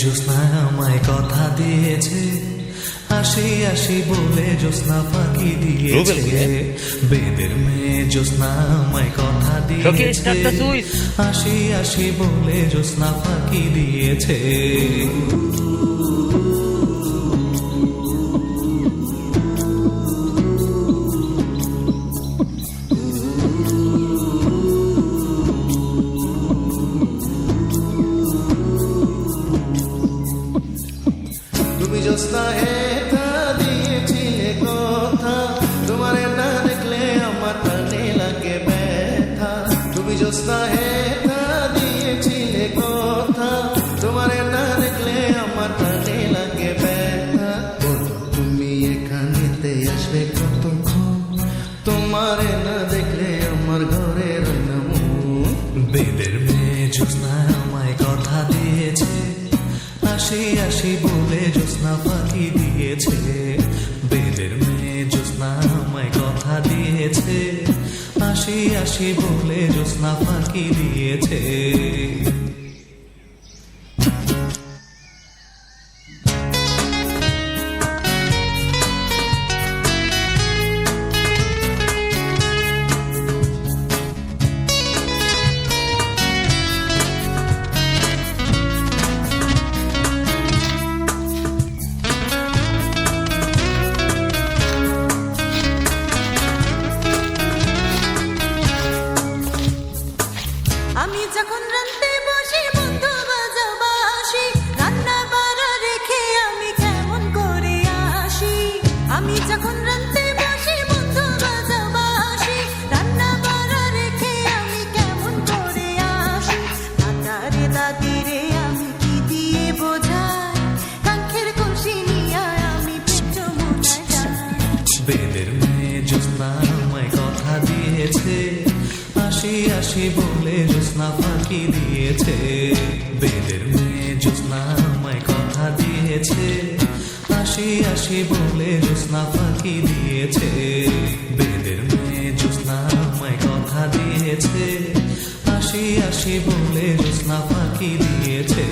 জ্যোৎস্না আমায় কথা দিয়েছে, আসি আসি বলে জ্যোৎস্না ফাঁকি দিয়েছে। বেদের মেয়ে জ্যোৎস্না আমায় কথা দিয়েছে, আসি আসি বলে জ্যোৎস্না ফাঁকি দিয়েছে। তুমি জ্যোৎস্না এটা দিয়েছিলে কথা, তোমার না দেখলে আমার প্রাণে লাগে ব্যথা। তুমি জ্যোৎস্না এটা দিয়েছিলে কথা, তোমার না দেখলে আমার প্রাণে লাগে ব্যথা। তুমি এখানেতে আসবে কতক্ষণ, তোমার না দেখলে আমার ঘরে রয় না মন। বেদের মেয়ে জ্যোৎস্না আমায় কথা দিয়েছে, আসি আসি বলে জ্যোৎস্না ফাঁকি দিয়েছে। বেদের মেয়ে জ্যোৎস্না আমায় কথা দিয়েছে, আসি আসি বলে জ্যোৎস্না ফাঁকি দিয়েছে। আমি যখন রান্তে বসি বন্ধু বাজা বাসি, রান্না বাড়া রেখে আমি কেমন করে আসি। আমি যখন রান্তে বসি বন্ধু বাজা বাসি, রান্না বাড়া রেখে আমি কেমন করে আসি। দাদারে দাদিরে আমি কি দিয়ে বোঝাই, কাঙ্ক্ষের খুশি নিয়ে আমি পেট মোটা যাই। বেদের মেয়ে জ্যোৎস্না আমায় কথা দিয়েছে, আসি আসি বলে জ্যোৎস্না ফাঁকি দিয়েছে। বেদের মেয়ে জ্যোৎস্না আমায় কথা দিয়েছে, আসি আসি বলে জ্যোৎস্না ফাঁকি দিয়েছে। বেদের মেয়ে জ্যোৎস্না আমায় কথা দিয়েছে, আসি আসি বলে জ্যোৎস্না ফাঁকি দিয়েছে।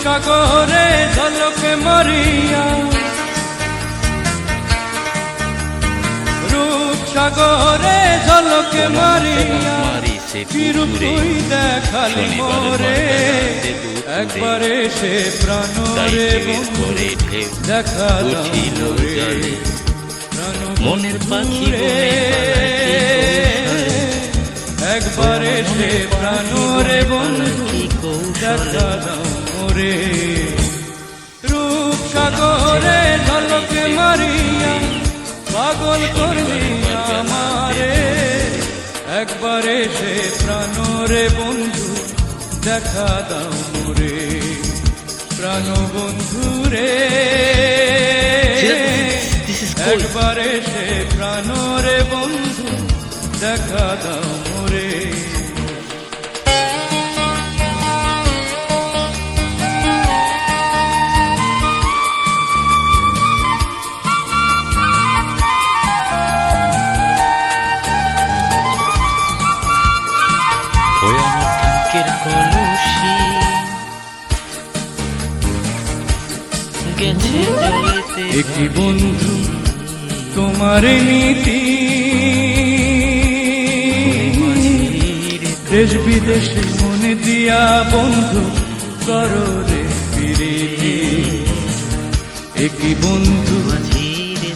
সাগরে ঝলকে মারিয়া, রূপ সাগরে ঝলকে মারিয়া, কিরূপ তুই দেখালি মোরে। একবারে সে প্রাণরে বন্ধুরে দেখা দাও রে, মনের পাখি রে। একবারে সে প্রাণরে বন্ধু দেখা দাও রে। রূপ সাগরে ঝলকে মারিয়া পাগল করলি আমারে। একবারে সে প্রাণরে বন্ধু দেখা দাও রে, প্রাণ বন্ধু রে। একবারে সে প্রাণরে বন্ধু দেখা দাও রে। একই বন্ধু তোমার নীতি, দেশ বিদেশে মনে দিয়া বন্ধু করো রে প্রীতি। একই বন্ধু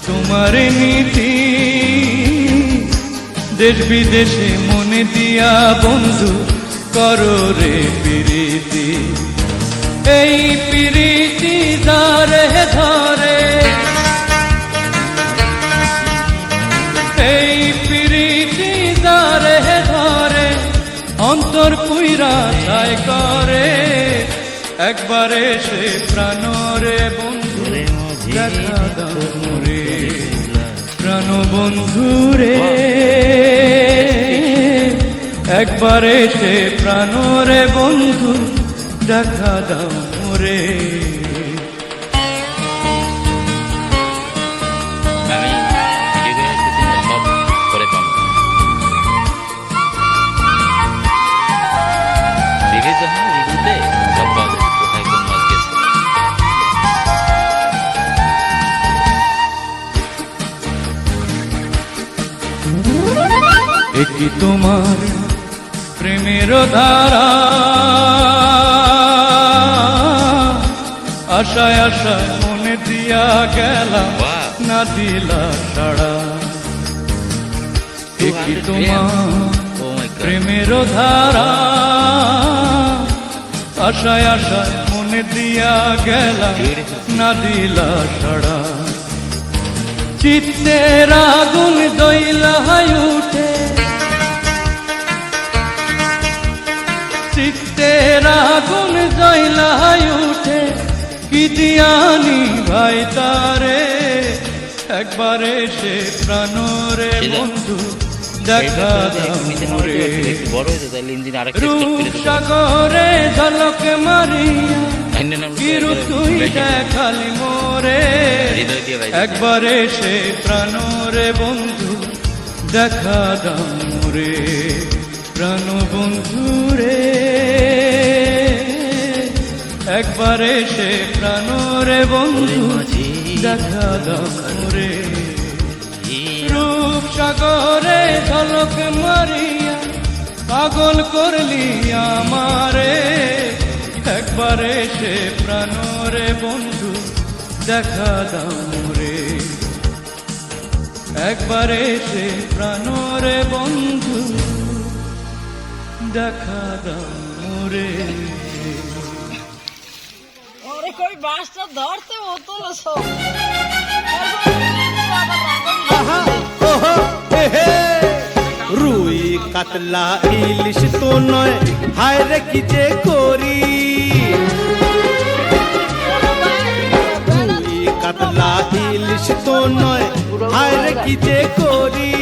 তোমার নীতি, দেশ বিদেশে মনে দিয়া বন্ধু করো রে প্রীতি। এই প্রীতি ধরে ধরে, এই প্রীতি ধরে ঘর পুইরা ছাই করে, একবারে সে প্রাণরে বন্ধু দেখা দাও রে, প্রাণ বন্ধু রে, একবারে সে প্রাণরে বন্ধু দেখা দাও রে। আমি ভিডিও সব করে পাবো, রিভিউ তো হ্যাঁ, রিভিউতে সব পাওয়া যাবে কোথায় কোন মাছ গেছে। একই তোমার প্রেমের ধারা, আশায় আশায় মনে দিয়া গেলাম, Wow. না দিলা সাড়া। একই তোমার Oh my God. প্রেমের ধারা, আশায় আশায় মনে দিয়া গেলাম, না দিলা সাড়া। চিত্তের আগুন দইলা উঠে, চিত্তের আগুন দইলা উঠে, কি দিয়ানি ভাই তারে, একবারে সে প্রাণরে বন্ধু দেখা দাও রে। বড় হয়েছে তাহলে ইঞ্জিন আরেকটা রূপ সাগরে ঝলক মারিয়া, কিরু তুই দেখালি মোরে, একবারে সে প্রাণরে বন্ধু দেখা দাও রে, প্রাণ বন্ধু রে, একবারে সে প্রাণরে বন্ধু দেখা দাও রে। রূপ সাগরে ঝলক মারিয়া পাগল করলি আমারে, একবারে সে প্রাণরে বন্ধু দেখা দাও রে, একবারে সে প্রাণরে বন্ধু দেখা দাও রে। ওরে কই বাসটা ধরতে হতো না সব। রুই কাতলা ইলিশ তো নয়, হায় রে কি যে করি। রুই কাতলা ইলিশ তো নয়, হায় রে কি যে করি।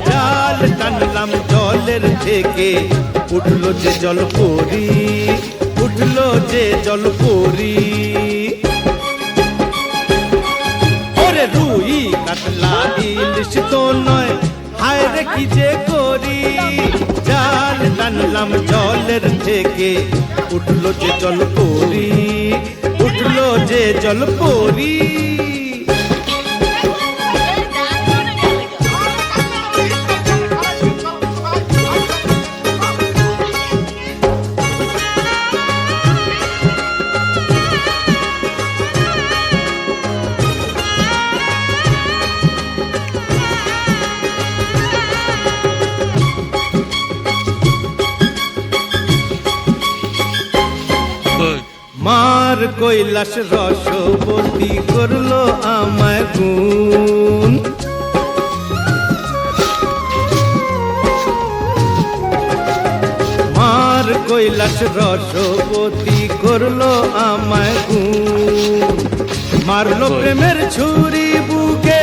জাল টানলাম জলের থেকে, উঠলো যে জল পরি, উঠলো যে জল পরি। ওরে রুই কাতলা ইলিশ তো নয়, হায় রে কি যে করি। জাল টানলাম জলের থেকে, উঠলো যে জল পরি, উঠলো যে জল পরি। মার কৈলাস রসবতী করলো আমায় গুণ। মার কৈলাস রসবতী করলো আমায় গুণ। মারলো প্রেমের ছুরি বুকে,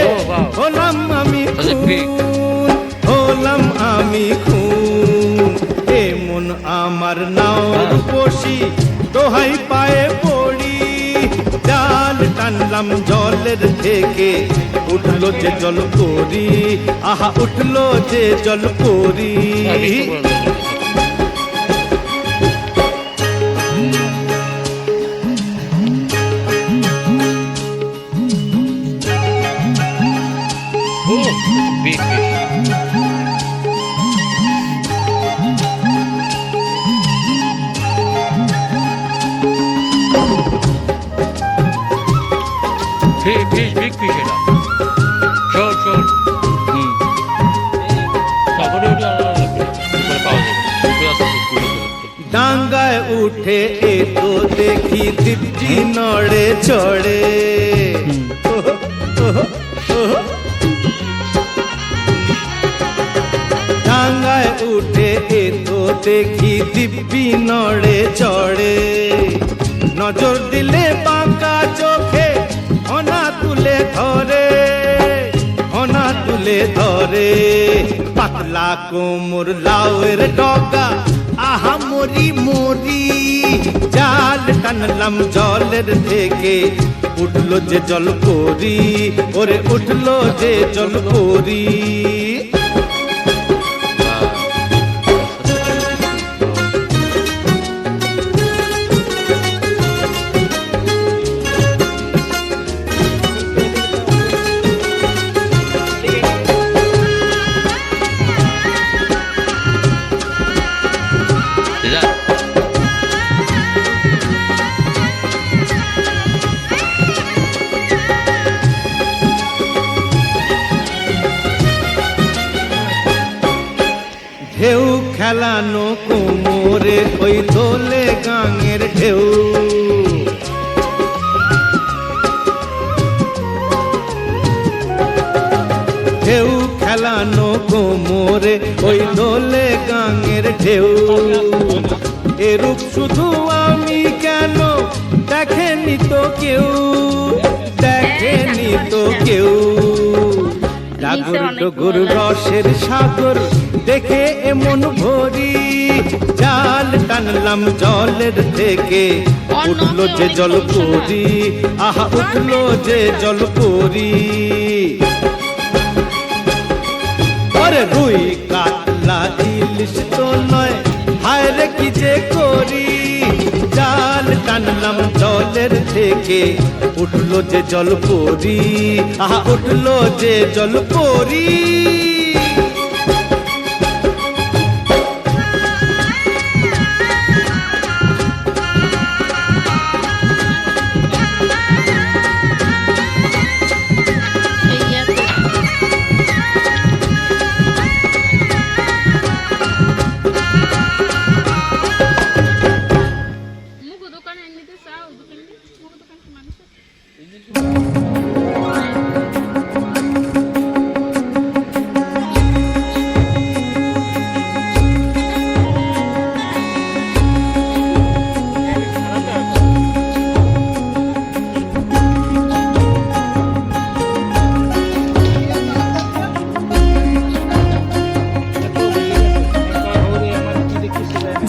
হলাম আমি খুন, হলাম আমি খুন। এমন আমার নাও রূপসী, দোহাই পায়ে পড়ি। জাল টানলাম জলের থেকে, উঠলো যে জল পরি, আহা উঠলো যে জল পরি। Big fish. Fish, big fish এটা। Short, short. তারপরে ওটা আলাদা করে পাওয়া যাবে। পুরো আছে, পুরো। ডাঙ্গায় উঠে এ তো দেখি দিব্যি নড়ে চড়ে। ডাঙ্গায় উঠে এ তো দেখি দিব্যি নড়ে চড়ে নজর দিলে বাঁকা চোখে হনা তুলে ধরে হনা তুলে ধরে পাতলা কোমর লাউয়ের ডগা আহা মরি মরি জাল টানলাম জলের থেকে উঠলো যে জল পরি ওরে উঠলো যে জল পরি ঢেউ খেলানো কোমরে ওই দোলে গাঙের ঢেউ ঢেউ খেলানো কোমরে ওই দোলে গাঙের ঢেউ এরূপ শুধু আমি কেন দেখেনি তো কেউ দেখেনি তো কেউ ডাগর ডগর রসের সাগর দেখে এমন ভরি জাল টানলাম জলের থেকে উঠলো যে জল পরি আহা উঠলো যে জল পরি ওরে রুই কাতলা ইলিশ তো নয় হায় রে কি যে করি জাল টানলাম জলের থেকে উঠলো যে জল পরি আহা উঠলো যে জল পরি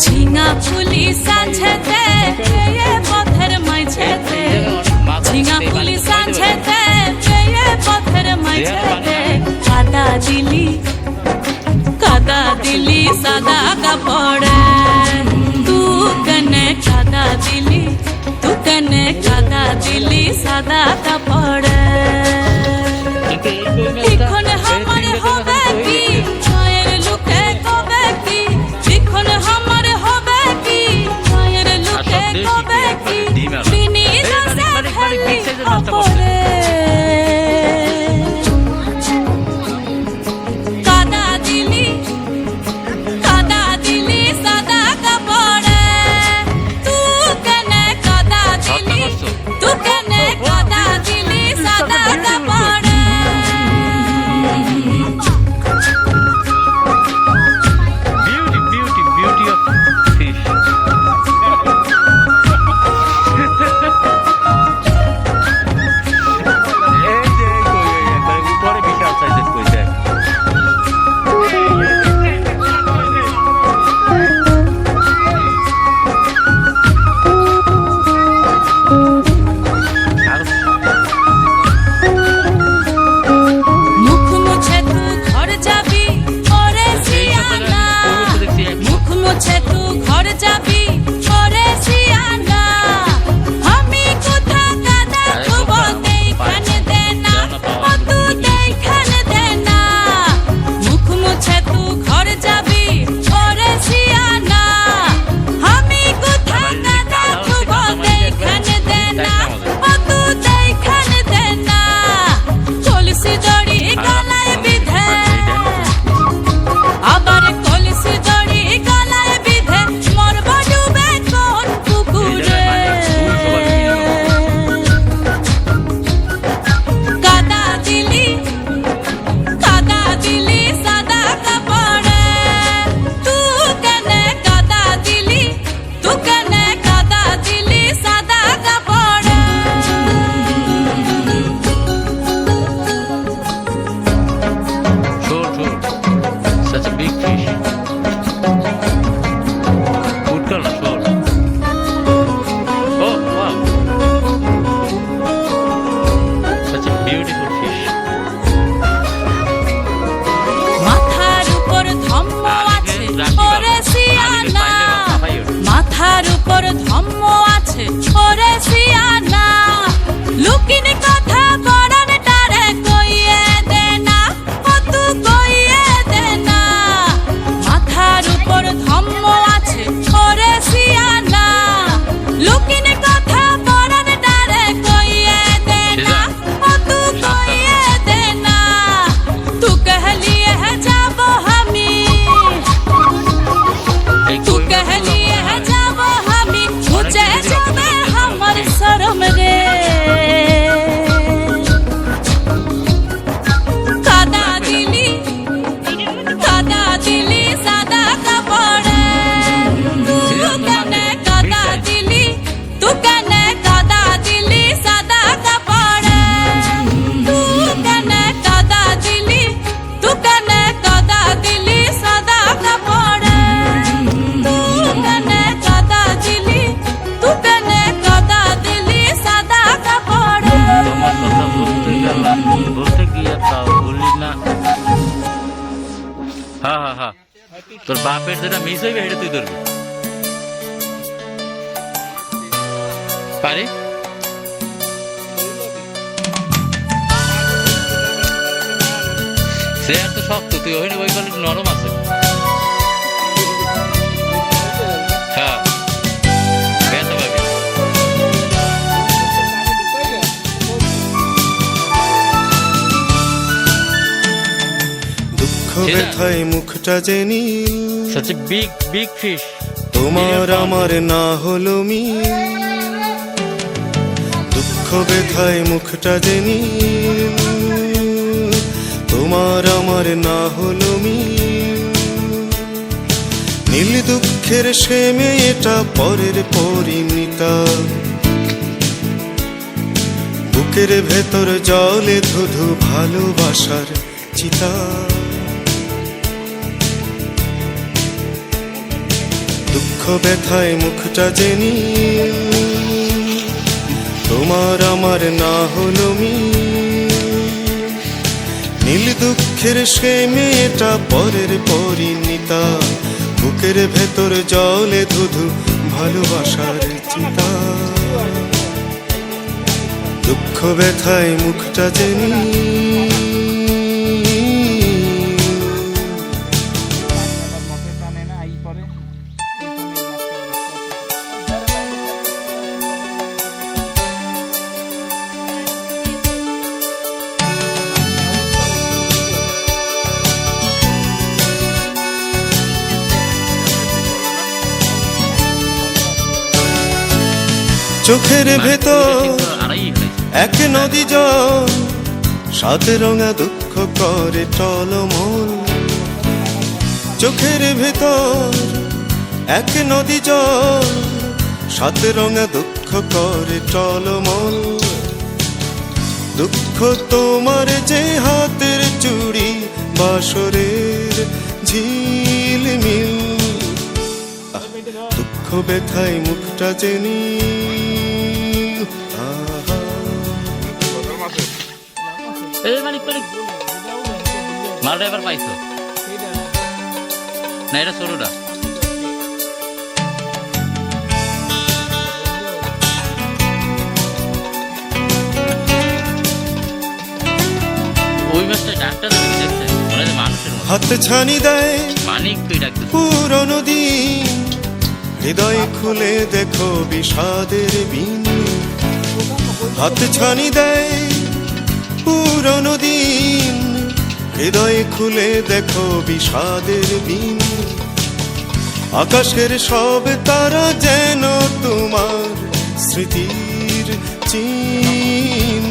ঝিঙা ফুলি সাঁঝেতে পেয়ে পথের মাঝেতে ঝিঙা ফুলি সাঁঝেতে পেয়ে পথের মাঝেতে কাদা দিলি সাদা কাপড়ে তু কনে কাদা দিলি সাদা কাপড়ে এখন আমার হবে কি ছয়ের লুকে কবে কি এখন আমার হবে কি ছয়ের লুকে কবে কি বিনি দাসে খেলি অপরে কাদা দিলি সাদা কাপড়ে তু কেনে কাদা দিলি সাদা কাপড়ে হ্যাঁ হ্যাঁ হ্যাঁ তোর বাপের যেটা মিস হইবে সেটা তুই ধরবি পারি সে আর তো শক্ত তুই ওই ওই বলে নরম আছে হ্যাঁ ব্যথা পাবি দুঃখ ব্যথায় মুখটা যে নীল such a big fish তোমার আমার না হলো মিল দুঃখ ব্যথায় মুখটা যে নীল তোমার আমার না হলো মিল নীল দুঃখের সে মেয়েটা পরের পরিণীতা বুকের ভেতর জলে ধুধু ভালোবাসার চিতা দুঃখ ব্যথায় মুখটা যে নীল তোমার আমার না হলো মিল নীল দুঃখের সে মেয়েটা পরের পরিণীতা বুকের ভেতর জলে ধুধু ভালোবাসার চিতা দুঃখ ব্যথায় মুখটা যে নীল চোখের ভেতর এক নদী জল সাত রঙা দুঃখ করে টলমল চোখের ভেতর এক নদী জল সাত রঙা দুঃখ করে টলমল দুঃখ তোমার যে হাতের চুড়ি বাসরের ঝিলমিল দুঃখ ব্যথায় মুখটা যে নীল এই মালিক মালটা এবার পাইছো না এটা সরুটা ওই মাছটা ডাক্তার দেখছে মানুষের মতো হাত ছানি দেয় মানিক তুই ডাক্তার পুরনো দিন হৃদয় খুলে দেখো বিষাদের বিন হাত ছানি দেয় পুরনো দিন হৃদয় খুলে দেখো বিষাদের বিন আকাশের সব তারা যেন তোমার স্মৃতির চিন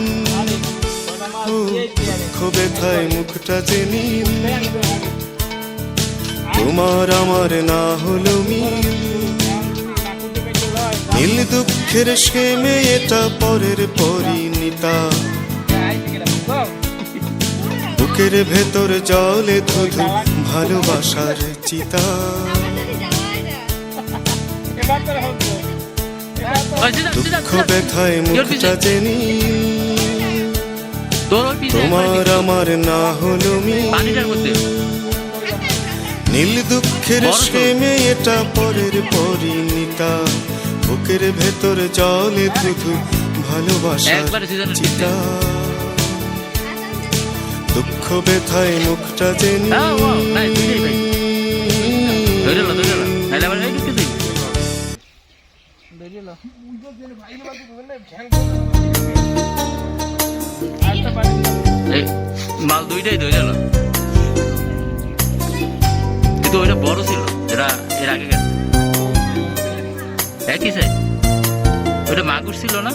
দুঃখ ব্যথায় মুখটা যে নীল তোমার আমার না হলো মিল নীল দুঃখের সে মেয়েটা পরের পরিণীতা বুকের ভেতর জলে ধুধু ভালোবাসার চিতা দুঃখ ব্যথায় মুখটা যে নীল তোমার আমার না হলো মিল নীল দুঃখের সে মেয়েটা পরের পরিণীতা বুকের ভেতর জলে ধুধু ভালোবাসার চিতা দুঃখ ব্যথায় মুখটা যে মাল দুইটাই ধরে গেল কিন্তু ওইটা বড় ছিল যেটা এর আগে গেছে একই সাইজ ওইটা মাগুর ছিল না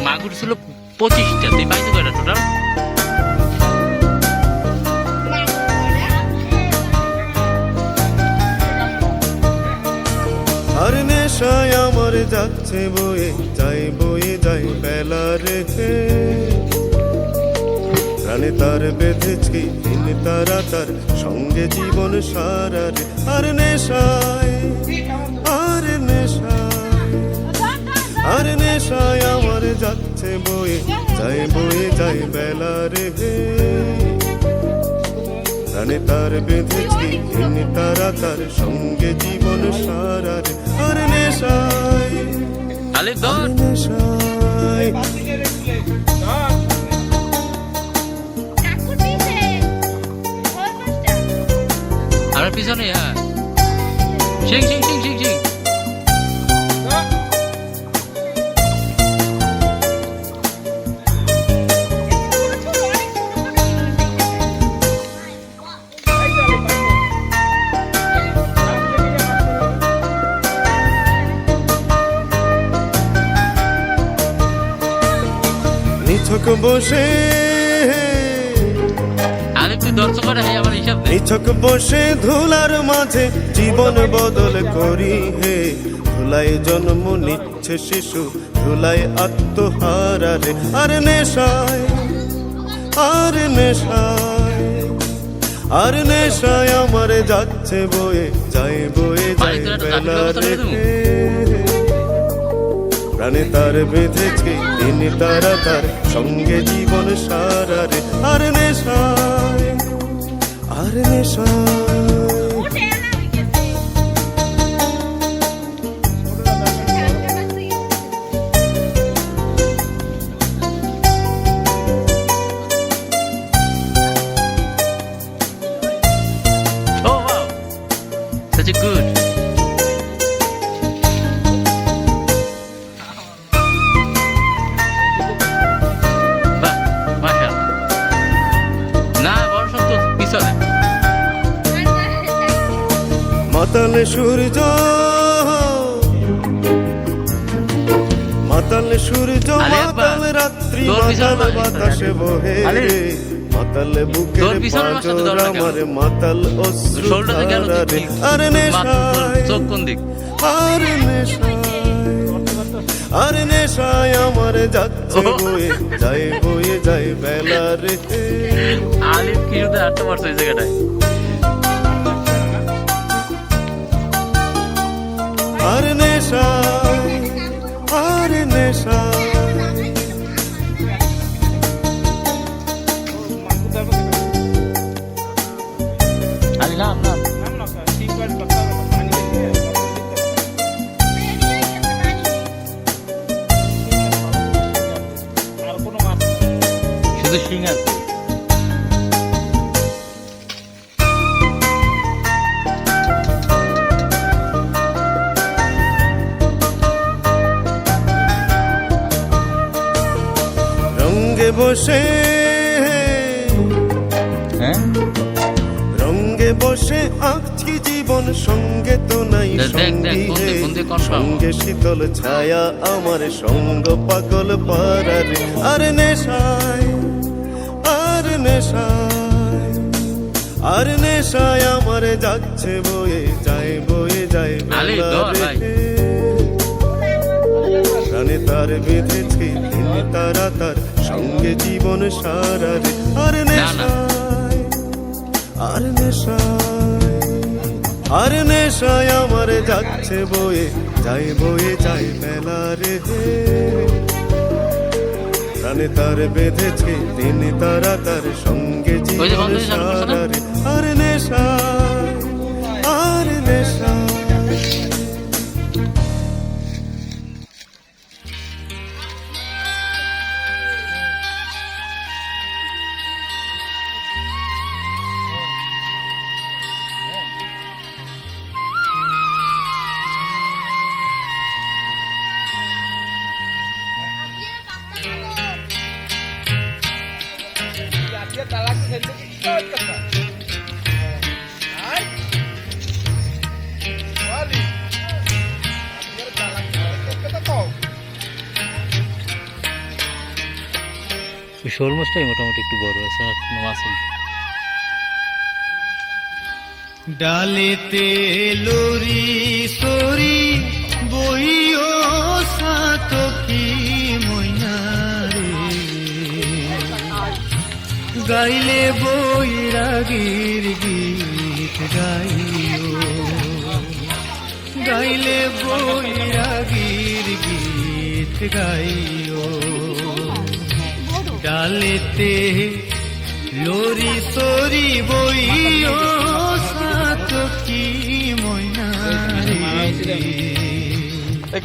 মাগুর ছিল 25টা তুই পাইছো কয়টা টোটাল আর নেশায় আমার যাচ্ছে বয়ে যাই বেলা রেখে প্রাণে তার বেঁধেছি দিন তারা তার সঙ্গে জীবন সারারে আর নেশায় আর নেশায় আমার যাচ্ছে বয়ে যায় বেলা রে প্রাণে তার বেঁধেছি দিন তারা তার সঙ্গে জীবন সারা রে আর নেশায় আলিফ ধর নেশায় আমার পিছনে হ্যাঁ শিং শিং শিং শিং শিং নিছক বসে আলিফ তুই দর্শক করে হ্যাঁ আমার হিসাব নেই নিছক বসে ধুলার মাঝে জীবন বদল করি হে ধুলাই জন্ম নিচ্ছে শিশু ধুলাই আত্মহারা রে আর নেশায় আর নেশায় আর নেশায় আমার যাচ্ছে বয়ে যায় বেলা রে প্রাণে তার বেঁধেছে দিন তারা তার সঙ্গে জীবন সারা রে আর নেশায় আর নেশায় Oh wow, such a good. বাহ, মাশাআল্লাহ। না বড় সত্য পিছনে মাতাল সূর্য মাতাল সূর্য আলী আকবর, মাতাল রাত্রি তোর পিছনে মাতাল মার, বাতাসে বহে আলী, রে মাতাল বুকের তোর পিছনে মার সাথে পাঁজর দৌড় না কেন? আমার মাতাল অশ্রু শোল্ডারে গেল ধারা রে আর নেশায় চোখ কোন দিক আর নেশায় আর নেশায় আমার যাচ্ছে বয়ে যায় বেলা রে আলিফ কি শুধু আটটা মারছে এই জায়গাটায় আর নেশায় আর নেশায় আলি নাম নাম শুধু সিঙ্গার রঙ্গে বসে হ্যাঁ রঙ্গে বসে আঁকছি জীবন সঙ্গে তো নাই দেখ, দেখ, সঙ্গী কোন হে দিক, কোন দিক confirm? সঙ্গে শীতল ছায়া আমার সঙ্গ পাগল পারার আর নেশায় আর নেশায় আর নেশায় আমার যাচ্ছে বয়ে যায় আলী, বেলা ধর রে। ভাই। প্রাণে তার বেঁধেছে দিন তারা তার সঙ্গে জীবন সারা রে আর নেশায় আর নেশায় আর নেশায় আমার যাচ্ছে বয়ে যায় বেলা রে প্রাণে তার বেঁধেছে দিন তারা তার সঙ্গে ওই যে জীবন বন্ধু যে চালু করছে না? সারা রে আর নেশায় আর নেশায় শোল মাছটাই মোটামুটি একটু বড় আছে আর কোনো মাছ নেই। ডালেতে লরি সরি বইও সাতকি মইনারে গাইলে বৈরাগীর গীত গাইলে বৈরাগীর গীত গীত গাইও ডালেতে লরি সরি বইও সাতকি ময়না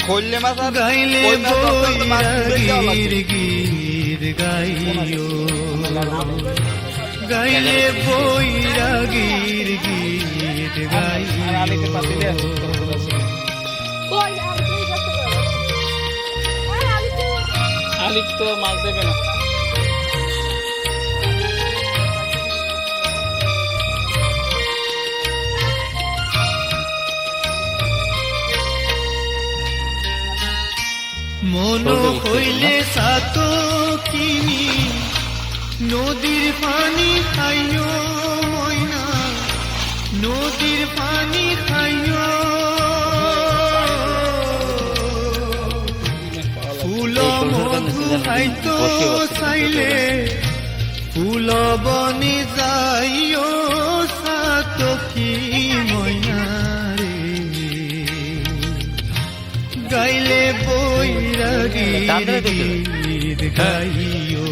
খোললে মাছ আর গাইলে বৈরাগীর গীত গাইও গাইলে বৈরাগীর গীত গাইও আলিপ তো মাছ দেবে না মন হইলে সাত কিনি নদীর পানি খাইও ময়না নদীর পানি খাইও ফুল মধু খাইতো চাইলে ফুল বনে যাইও সাত কি ময়না গাইলে বৈরাগীর গীত গাইও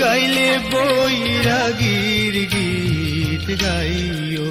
গাইলে বৈরাগীর গীত গাইও